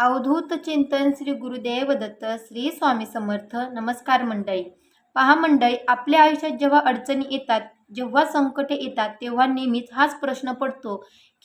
अवधूत चिंतन श्री गुरुदेव दत्त श्री स्वामी समर्थ. नमस्कार मंडळी. पहा मंडळी, आपल्या आयुष्यात जेव्हा अडचणी येतात, जेव्हा संकटे येतात, तेव्हा नेहमीच हाच प्रश्न पडतो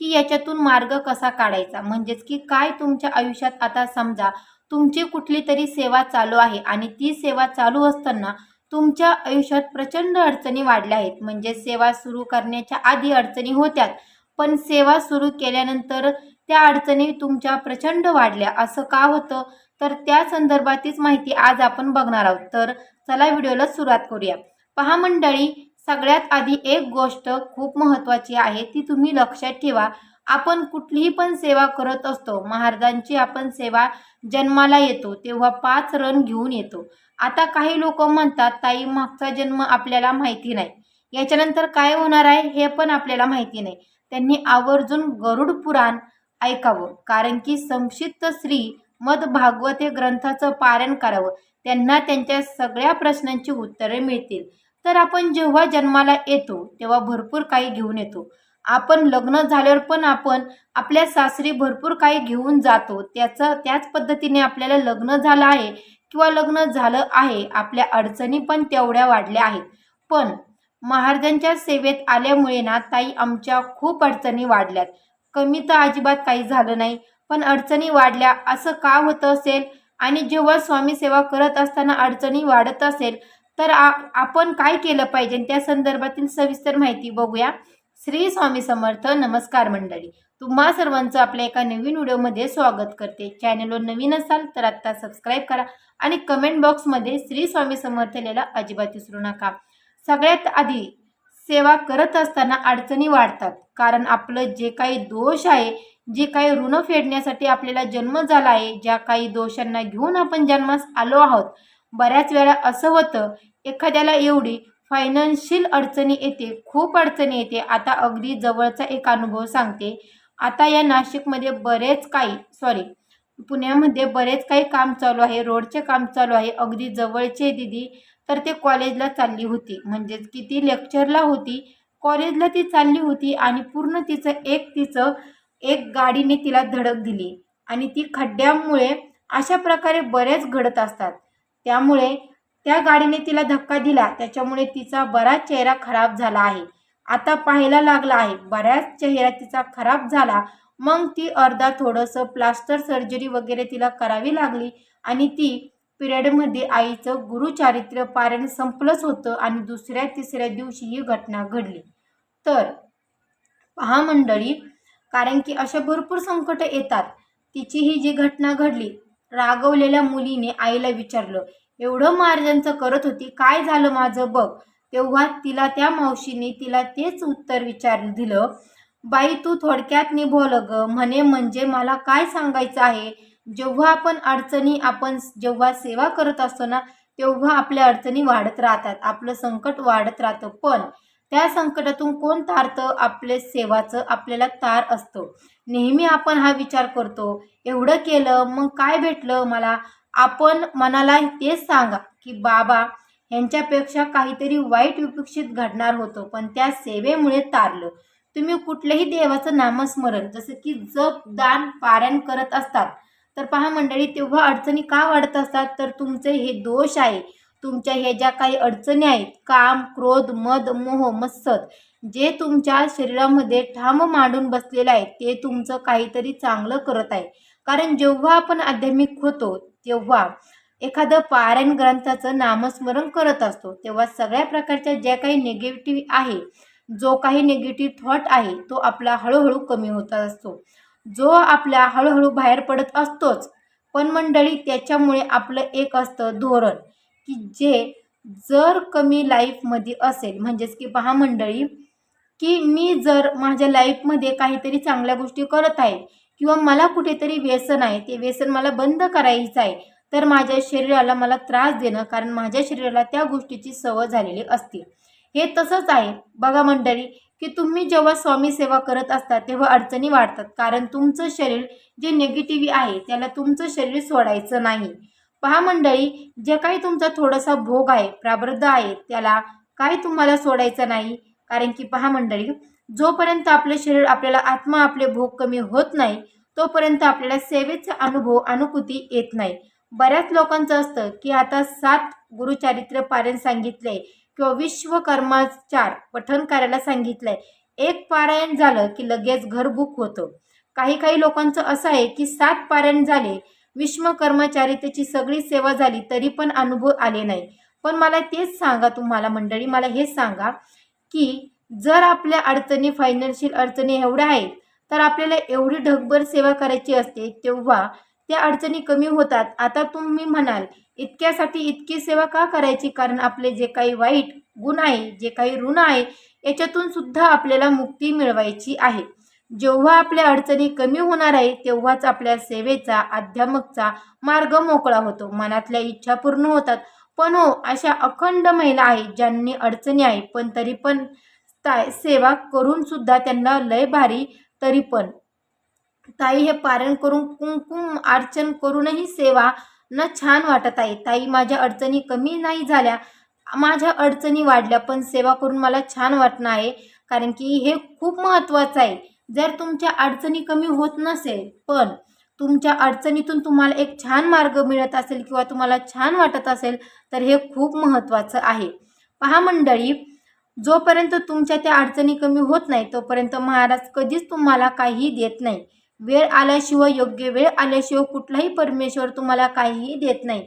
की याच्यातून मार्ग कसा काढायचा. म्हणजेच की काय तुमच्या आयुष्यात आता समजा तुमची कुठली तरी सेवा चालू आहे आणि ती सेवा चालू असताना तुमच्या आयुष्यात प्रचंड अडचणी वाढल्या आहेत. म्हणजे सेवा सुरू करण्याच्या आधी अडचणी होत्यात, पण सेवा सुरू केल्यानंतर त्या अडचणी तुमच्या प्रचंड वाढल्या. असं का होतं? तर त्या संदर्भातीच माहिती आज आपण बघणार आहोत. तर चला व्हिडिओला सुरुवात करूया. पहा मंडळी, सगळ्यात आधी एक गोष्ट खूप महत्त्वाची आहे, ती तुम्ही लक्षात ठेवा. आपण कुठलीही पण सेवा करत असतो. महाराजांची आपण सेवा जन्माला येतो तेव्हा 5 रण घेऊन येतो. आता काही लोक म्हणतात, ताई मागचा जन्म आपल्याला माहिती नाही, याच्यानंतर काय होणार आहे हे पण आपल्याला माहिती नाही. त्यांनी आवर्जून गरुड पुराण ऐकावं, कारण की संक्षिप्त श्री मद भागवते ग्रंथाचं पारायण करावं. त्यांना त्यांच्या सगळ्या प्रश्नांची उत्तरे मिळतील. तर आपण जेव्हा जन्माला येतो तेव्हा भरपूर काही घेऊन येतो. आपण लग्न झाल्यावर पण आपण आपल्या सासरी भरपूर काही घेऊन जातो. त्याच पद्धतीने आपल्याला लग्न झालं आहे किंवा लग्न झालं आहे, आपल्या अडचणी पण तेवढ्या वाढल्या आहेत. पण महाराजांच्या सेवेत आल्यामुळे ना ताई, आमच्या खूप अडचणी वाढल्यात. कमी तर अजिबात काही झालं नाही, पण अडचणी वाढल्या. असं का होतं असेल? आणि जेव्हा स्वामी सेवा करत असताना अडचणी वाढत असेल तर आपण काय केलं पाहिजे, त्या संदर्भातील सविस्तर माहिती बघूया. श्री स्वामी समर्थ. नमस्कार मंडळी, तुम्हा सर्वांचं आपल्या एका नवीन व्हिडिओमध्ये स्वागत करते. चॅनलवर नवीन असाल तर आत्ता सबस्क्राईब करा आणि कमेंट बॉक्समध्ये श्री स्वामी समर्थ लिहायला अजिबात विसरू नका. सगळ्यात आधी, सेवा करत असताना अडचणी वाढतात, कारण आपलं जे काही दोष आहे, जे काही ऋण फेडण्यासाठी आपल्याला जन्म झाला आहे, ज्या काही दोषांना घेऊन आपण जन्मास आलो आहोत. बऱ्याच वेळा असं होतं, एखाद्याला एवढी फायनान्शियल अडचणी येते, खूप अडचणी येते. आता अगदी जवळचा एक अनुभव सांगते. आता या नाशिकमध्ये पुण्यामध्ये बरेच काही काम चालू आहे, रोडचे काम चालू आहे. अगदी जवळचे दिदी तर ते कॉलेजला चालली होती, म्हणजेच की ती लेक्चरला होती, कॉलेजला ती चालली होती आणि पूर्ण तिचं एक गाडीने तिला धडक दिली आणि ती खड्ड्यामुळे अशा प्रकारे बरेच घडत असतात. त्यामुळे त्या गाडीने तिला धक्का दिला, त्याच्यामुळे तिचा बराच चेहरा खराब झाला आहे. आता पाहायला लागला आहे, बऱ्याच चेहरा तिचा खराब झाला. मग ती अर्धा थोडंसं प्लास्टर सर्जरी वगैरे तिला करावी लागली आणि ती पिरियडमध्ये आईचं गुरुचारित्र पारायण संपलंच होतं आणि दुसऱ्या तिसऱ्या दिवशी ही घटना घडली. तर पहा मंडळी, कारण की अशा भरपूर संकट येतात. तिची ही जी घटना घडली, रागवलेल्या मुलीने आईला विचारलं, एवढं महाराजांचं करत होती, काय झालं माझं बघ. तेव्हा तिला त्या मावशीने तिला तेच उत्तर दिलं, बाई तू थोडक्यात निभवलं ग म्हणे. म्हणजे मला काय सांगायचं आहे, जेव्हा आपण जेव्हा सेवा करत असतो ना, तेव्हा आपल्या अडचणी वाढत राहतात, आपलं संकट वाढत राहतं. पण त्या संकटातून कोण तारतं? आपले सेवाचं आपल्याला तार असतो. नेहमी आपण हा विचार करतो, एवढं केलं मग काय भेटलं मला. आपण मनाला तेच सांगा की बाबा, ह्यांच्यापेक्षा काहीतरी वाईट विपक्षित घडणार होतं, पण त्या सेवेमुळे तारलं. तुम्ही कुठल्याही देवाचं नामस्मरण जसं की जप, दान, पारायण करत असतात, तर पहा मंडळी, तेव्हा अडचणी का वाढत असतात? तर तुमचे हे दोष आहे. तुमच्या हे ज्या काही अडचणी आहेत, काम, क्रोध, मद, मोह, मत्सर, जे तुमच्या शरीरामध्ये ठाम मांडून बसलेलं आहे, ते तुमचं काहीतरी चांगलं करत आहे. कारण जेव्हा आपण आध्यात्मिक होतो तेव्हा एखादं पारायण ग्रंथाचं नामस्मरण करत असतो, तेव्हा सगळ्या प्रकारच्या ज्या काही निगेटिव्ह आहे, जो काही निगेटिव्ह थॉट आहे, तो आपला हळूहळू कमी होत असतो, जो आपल्या हळूहळू बाहेर पडत असतोच. पण मंडळी, त्याच्यामुळे आपलं एक असतं धोरण, की जे जर कमी लाईफमध्ये असेल, म्हणजेच की पहा मंडळी, की मी जर माझ्या लाईफमध्ये काहीतरी चांगल्या गोष्टी करत आहे किंवा मला कुठेतरी व्यसन आहे, ते व्यसन मला बंद करायचं आहे, तर माझ्या शरीराला मला त्रास देणं, कारण माझ्या शरीराला त्या गोष्टीची सवय झालेली असते. हे तसंच आहे बघा मंडळी, की तुम्ही जेव्हा स्वामी सेवा करत असता तेव्हा अडचणी वाढतात, कारण तुमचं शरीर जे निगेटिव्ह आहे त्याला तुमचं शरीर सोडायचं नाही. पहा मंडळी, जे काही तुमचा थोडासा भोग आहे, प्रारब्ध आहे, त्याला काही तुम्हाला सोडायचं नाही. कारण की पहा मंडळी, जोपर्यंत आपलं शरीर आपल्याला आत्मा आपले भोग कमी होत नाही, तोपर्यंत आपल्याला सेवेचा अनुभव अनुभूती येत नाही. बऱ्याच लोकांचं असतं की आता 7 गुरुचारित्र पारायण सांगितले किंवा विश्वकर्माचार पठण करायला सांगितलंय, एक पारायण झालं की लगेच घर बुक होतं. काही काही लोकांचं असं आहे की 7 पारायण झाले, विश्वकर्मचारितेची सगळी सेवा झाली, तरी पण अनुभव आले नाही. पण मला तेच सांगा तुम्हाला मंडळी, मला हेच सांगा की जर आपल्या अडचणी, फायनान्शियल अडचणी एवढ्या आहेत, तर आपल्याला एवढी ढगभर सेवा करायची असते, तेव्हा त्या अडचणी कमी होतात. आता तुम्ही म्हणाल, इतक्यासाठी इतकी सेवा का करायची? कारण आपले जे काही वाईट गुण आहे, जे काही ऋण आहे, याच्यातून सुद्धा आपल्याला मुक्ती मिळवायची आहे. जेव्हा आपल्या अडचणी कमी होणार आहे, तेव्हाच आपल्या सेवेचा, अध्यात्माचा मार्ग मोकळा होतो, मनातल्या इच्छा पूर्ण होतात. पण हो, अशा अखंड महिला आहेत ज्यांनी अडचणी आहे, पण तरी पण सेवा करून सुद्धा त्यांना लय भारी, तरी पण ताई हे पारायण करून कुंकुम अर्चन करूनही सेवा न छान वाटत आहे. ताई माझ्या अडचणी कमी नाही झाल्या, माझ्या अडचणी वाढल्या, पण सेवा करून मला छान वाटणं आहे. कारण की हे खूप महत्त्वाचं आहे. जर तुमच्या अडचणी कमी होत नसेल, पण तुमच्या अडचणीतून तुम्हाला एक छान मार्ग मिळत असेल किंवा तुम्हाला छान वाटत असेल, तर हे खूप महत्त्वाचं आहे. पहा मंडळी, जोपर्यंत तुमच्या त्या अडचणी कमी होत नाही, तोपर्यंत महाराज कधीच तुम्हाला काहीही देत नाही. वेळ आल्याशिवाय, योग्य वेळ आल्याशिवाय कुठलाही परमेश्वर तुम्हाला काहीही देत नाही.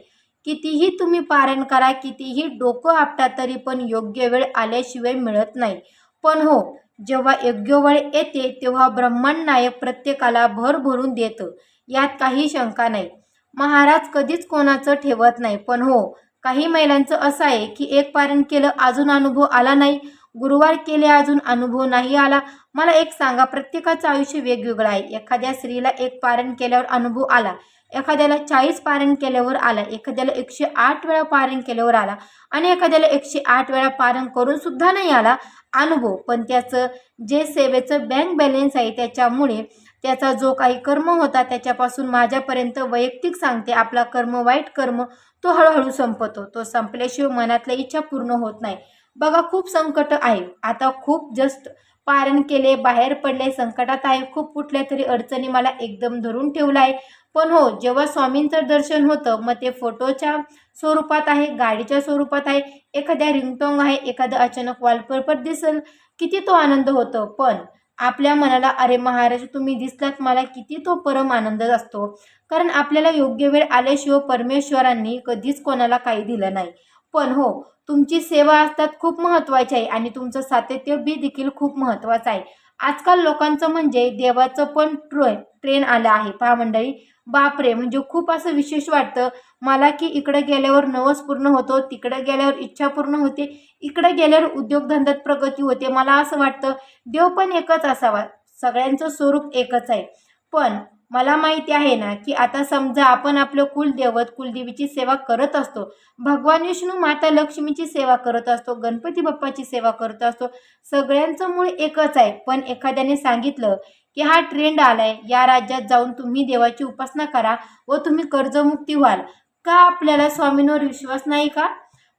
कितीही तुम्ही पारायण करा, कितीही डोकं आपटा, तरी पण योग्य वेळ आल्याशिवाय मिळत नाही. पण हो, जेव्हा योग्य वेळ येते तेव्हा ब्रह्मांड नायक प्रत्येकाला भर भरून देतं, यात काही शंका नाही. महाराज कधीच कोणाचं ठेवत नाही. पण हो, काही महिलांचं असं आहे की एक पारायण केलं अजून अनुभव आला नाही, गुरुवार केले अजून अनुभव नाही आला. मला एक सांगा, प्रत्येकाचं आयुष्य वेगवेगळं आहे. एखाद्या स्त्रीला एक पारायण केल्यावर अनुभव आला, एखाद्याला 40 पारायण केल्यावर आला, एखाद्याला 108 वेळा पारायण केल्यावर आला आणि एखाद्याला 108 वेळा पारायण करून सुद्धा नाही आला अनुभव. पण त्याचं जे सेवेचं बँक बॅलन्स आहे, त्याच्यामुळे त्याचा जो काही कर्म होता त्याच्यापासून माझ्यापर्यंत वैयक्तिक सांगते, आपला कर्म, वाईट कर्म, तो हळूहळू संपतो. तो संपल्याशिवाय मनातल्या इच्छा पूर्ण होत नाही. बघा, खूप संकट आहे. आता खूप जस्ट पारायण केले, बाहेर पडले, संकटात आहे, खूप कुठल्या तरी अडचणी मला एकदम धरून ठेवला आहे. पण हो, जेव्हा स्वामींचं दर्शन होतं, मग ते फोटोच्या स्वरूपात आहे, गाडीच्या स्वरूपात आहे, एखाद्या रिंगटोंग आहे, एखादं अचानक वॉलपेपर दिसेल, किती तो आनंद होतो. पण आपल्या मनाला, अरे महाराज तुम्ही दिसलात मला, किती तो परम आनंद असतो. कारण आपल्याला योग्य वेळ आल्याशिवाय परमेश्वरांनी कधीच कोणाला काही दिलं नाही. पण हो, तुमची सेवा असतात खूप महत्त्वाची आहे आणि तुमचं सातत्य बी देखील खूप महत्त्वाचं आहे. आजकाल लोकांचं म्हणजे देवाचं पण ट्रेन आलं आहे. पहा मंडळी, बापरे, म्हणजे खूप असं विशेष वाटतं मला की इकडे गेल्यावर नवस पूर्ण होतो, तिकडे गेल्यावर इच्छा पूर्ण होते, इकडे गेल्यावर उद्योगधंद्यात प्रगती होते. मला असं वाटतं देव पण एकच असावा, सगळ्यांचं स्वरूप एकच आहे. पण मला माहिती आहे ना की आता समजा आपण आपलं कुलदैवत, कुलदेवीची सेवा करत असतो, भगवान विष्णू, माता लक्ष्मीची सेवा करत असतो, गणपती बाप्पाची सेवा करत असतो, सगळ्यांचं मूळ एकच आहे. पण एखाद्याने सांगितलं की हा ट्रेंड आलाय, या राज्यात जाऊन तुम्ही देवाची उपासना करा व तुम्ही कर्जमुक्ती व्हाल, का आपल्याला स्वामींवर विश्वास नाही का?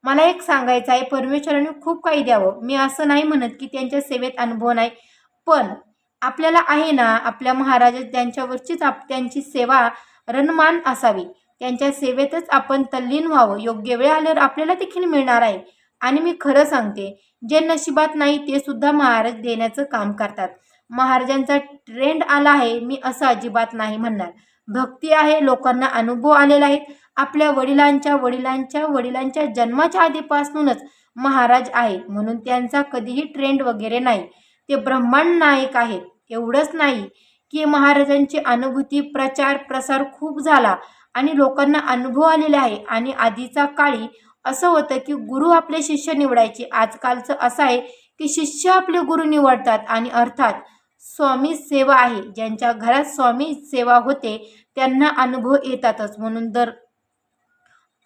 मला एक सांगायचं आहे, परमेश्वराने खूप काही द्यावं, मी असं नाही म्हणत की त्यांच्या सेवेत अनुभव नाही. पण आपल्याला आहे ना, आपल्या महाराज त्यांच्यावरचीच त्यांची सेवा रणमान असावी, त्यांच्या सेवेतच आपण तल्लीन व्हावं. योग्य वेळ आल्यावर आपल्याला देखील मिळणार आहे. आणि मी खरं सांगते, जे नशिबात नाही ते सुद्धा महाराज देण्याचं काम करतात. महाराजांचा ट्रेंड आला आहे, मी असं अजिबात नाही म्हणणार. भक्ती आहे, लोकांना अनुभव आलेला आहे. आपल्या वडिलांच्या वडिलांच्या वडिलांच्या जन्माच्या आधीपासूनच महाराज आहे, म्हणून त्यांचा कधीही ट्रेंड वगैरे नाही. ते ब्रह्मांड नायक आहेत. एवढंच नाही की महाराजांची अनुभूती, प्रचार प्रसार खूप झाला आणि लोकांना अनुभव आलेला आहे. आणि आधीचा काळी असं होतं की गुरु आपले शिष्य निवडायचे. आजकालचं असं आहे की शिष्य आपले गुरु निवडतात. आणि अर्थात स्वामी सेवा आहे, ज्यांच्या घरात स्वामी सेवा होते त्यांना अनुभव येतातच. म्हणून दर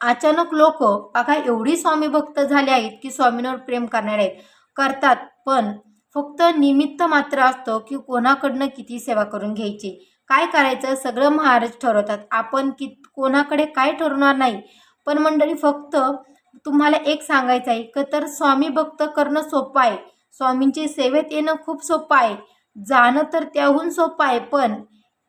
अचानक लोक बघा एवढी स्वामी भक्त झाले आहेत की स्वामींवर प्रेम करणारे आहेत, करतात. पण फक्त निमित्त मात्र असतो की कोणाकडनं किती सेवा करून घ्यायची, काय करायचं, सगळं महाराज ठरवतात. आपण कोणाकडे काय ठरवणार नाही. पण मंडळी, फक्त तुम्हाला एक सांगायचं आहे की तर स्वामी भक्त करणं सोपं आहे, स्वामींची सेवेत येणं खूप सोपं आहे, जाणं तर त्याहून सोपं आहे. पण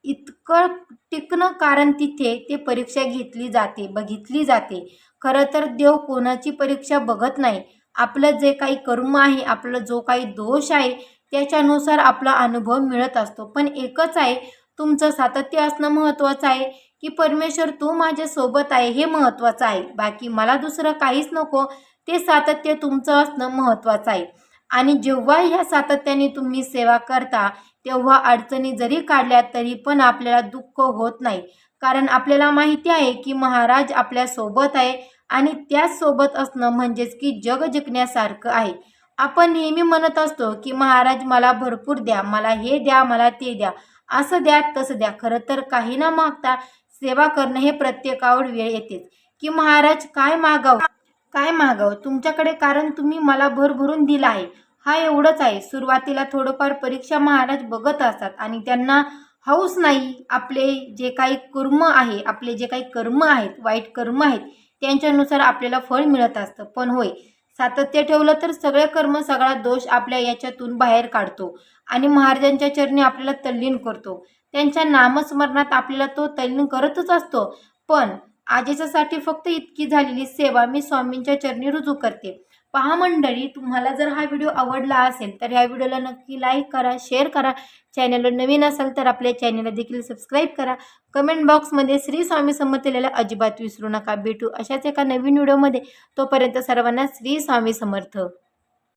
इतकं टिकणं, कारण तिथे ते परीक्षा घेतली जाते, बघितली जाते. खरं तर देव कोणाची परीक्षा बघत नाही. आपलं जे काही कर्म आहे, आपला जो काही दोष आहे, त्याच्यानुसार आपला अनुभव मिळत असतो. पण एकच आहे, तुमचं सातत्य असणं महत्त्वाचं आहे, की परमेश्वर तू माझ्यासोबत आहे हे महत्त्वाचं आहे. बाकी मला दुसरं काहीच नको, ते सातत्य तुमचं असणं महत्त्वाचं आहे. आणि जेव्हा ह्या सातत्याने तुम्ही सेवा करता, तेव्हा अडचणी जरी काढल्या तरी पण आपल्याला दुःख होत नाही. कारण आपल्याला माहिती आहे की महाराज आपल्यासोबत आहे आणि त्याचसोबत असणं म्हणजेच की जग जिंकण्यासारखं आहे. आपण नेहमी म्हणत असतो की महाराज मला भरपूर द्या, मला हे द्या, मला ते द्या, असं द्या, तसं द्या. खरं तर काही न मागता सेवा करणं हे प्रत्येकावर वेळ येतेच, की महाराज काय मागावं, काय मागावं तुमच्याकडे, कारण तुम्ही मला भरभरून दिला आहे. हा एवढंच आहे. सुरुवातीला थोडंफार परीक्षा महाराज बघत असतात आणि त्यांना हौस नाही. आपले जे काही कर्म आहे, आपले जे काही कर्म आहेत, वाईट कर्म आहेत, त्यांच्यानुसार आपल्याला फळ मिळत असतं. पण होय, सातत्य ठेवलं तर सगळे कर्म, सगळा दोष आपल्या याच्यातून बाहेर काढतो आणि महाराजांच्या चरणी आपल्याला तल्लीन करतो. त्यांच्या नामस्मरणात आपल्याला तो तल्लीन करतच असतो. पण आजीच्यासाठी फक्त इतकी झालेली सेवा मी स्वामींच्या चरणी रुजू करते. पहा मंडळी, तुम्हाला जर हा व्हिडिओ आवडला असेल तर ह्या व्हिडिओला नक्की लाईक करा, शेअर करा. चॅनलवर नवीन असाल तर आपल्या चॅनलला देखील सबस्क्राईब करा. कमेंट बॉक्समध्ये श्री स्वामी समर्थ लिहायला अजिबात विसरू नका. भेटू अशाच एका नवीन व्हिडिओमध्ये. तोपर्यंत सर्वांना श्री स्वामी समर्थ.